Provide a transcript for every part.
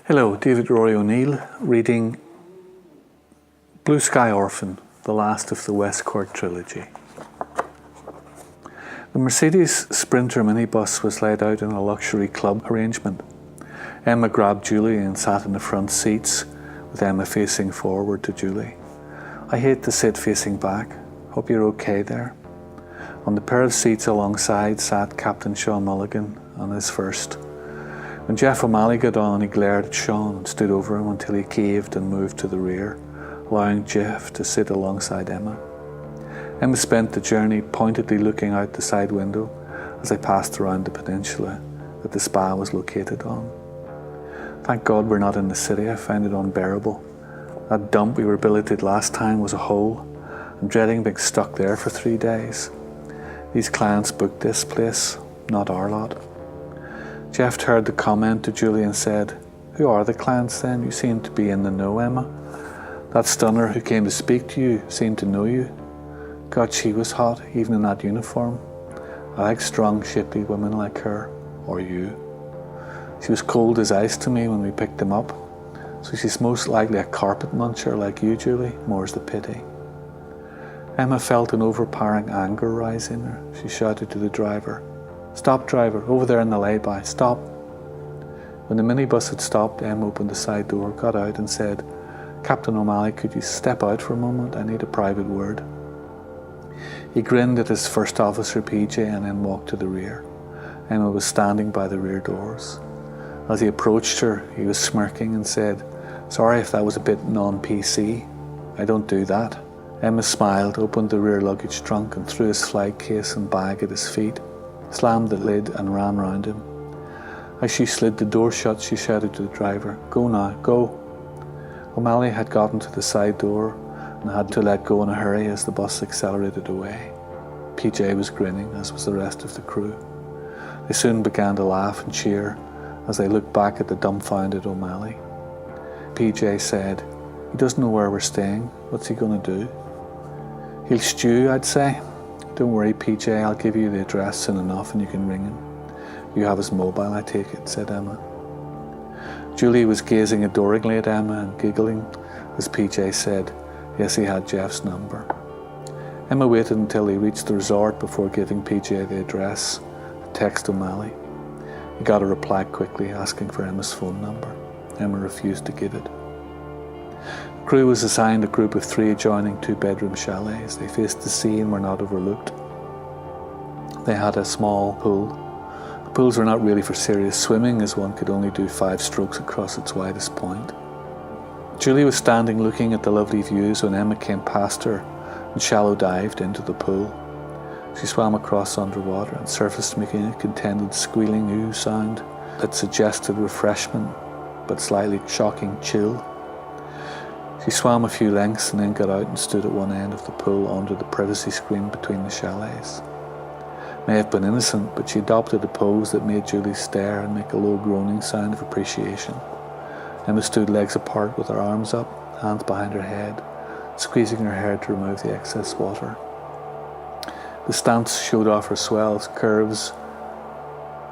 Hello, David+Rory+O'Neill reading Blue+Sky+Orphan, the last of the West Cork Trilogy. The Mercedes Sprinter minibus was laid out in a luxury club arrangement. Emma grabbed Julie and sat in the front seats, with Emma facing forward to Julie. I hate to sit facing back. Hope you're okay there. On the pair of seats alongside sat Captain Sean Mulligan on his first. When Jeff O'Malley got on, he glared at Sean and stood over him until he caved and moved to the rear, allowing Jeff to sit alongside Emma. Emma spent the journey pointedly looking out the side window as they passed around the peninsula that the spa was located on. Thank God we're not in the city. I found it unbearable. That dump we were billeted last time was a hole. I'm dreading being stuck there for 3 days. These clients booked this place, not our lot. Jeff heard the comment to Julie and said, "Who are the clients then? You seem to be in the know, Emma. That stunner who came to speak to you seemed to know you. God, she was hot, even in that uniform. I like strong, shapely women like her, or you. She was cold as ice to me when we picked them up, so she's most likely a carpet muncher like you, Julie, more's the pity." Emma felt an overpowering anger rise in her. She shouted to the driver, "Stop, driver, over there in the lay-by, stop." When the minibus had stopped, Emma opened the side door, got out and said, "Captain O'Malley, could you step out for a moment? I need a private word." He grinned at his first officer PJ and then walked to the rear. Emma was standing by the rear doors. As he approached her, he was smirking and said, "Sorry if that was a bit non-PC. I don't do that." Emma smiled, opened the rear luggage trunk and threw his flight case and bag at his feet, slammed the lid and ran round him. As she slid the door shut, she shouted to the driver, "Go now, go." O'Malley had gotten to the side door and had to let go in a hurry as the bus accelerated away. PJ was grinning, as was the rest of the crew. They soon began to laugh and cheer as they looked back at the dumbfounded O'Malley. PJ said, "He doesn't know where we're staying. What's he going to do?" "He'll stew, I'd say." "Don't worry, PJ, I'll give you the address soon enough and you can ring him. You have his mobile, I take it," said Emma. Julie was gazing adoringly at Emma and giggling as PJ said, yes, he had Jeff's number. Emma waited until he reached the resort before giving PJ the address to text O'Malley. He got a reply quickly asking for Emma's phone number. Emma refused to give it. The crew was assigned a group of 3 adjoining 2-bedroom chalets. They faced the sea and were not overlooked. They had a small pool. The pools were not really for serious swimming, as one could only do 5 strokes across its widest point. Julie was standing looking at the lovely views when Emma came past her and shallow dived into the pool. She swam across underwater and surfaced, making a contented squealing ooh sound that suggested refreshment but slightly shocking chill. She swam a few lengths and then got out and stood at one end of the pool under the privacy screen between the chalets. May have been innocent, but she adopted a pose that made Julie stare and make a low groaning sound of appreciation. Emma stood legs apart with her arms up, hands behind her head, squeezing her hair to remove the excess water. The stance showed off her swells, curves,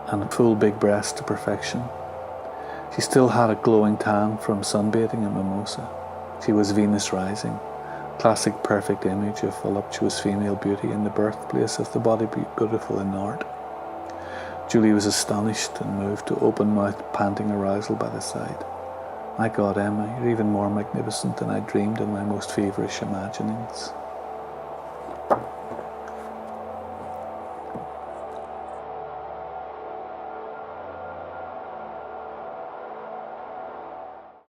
and a full big breast to perfection. She still had a glowing tan from sunbathing at Mimosa. She was Venus rising, classic perfect image of voluptuous female beauty in the birthplace of the body beautiful in art. Julie was astonished and moved to open-mouthed panting arousal by the side. "My God, Emma, you're even more magnificent than I dreamed in my most feverish imaginings."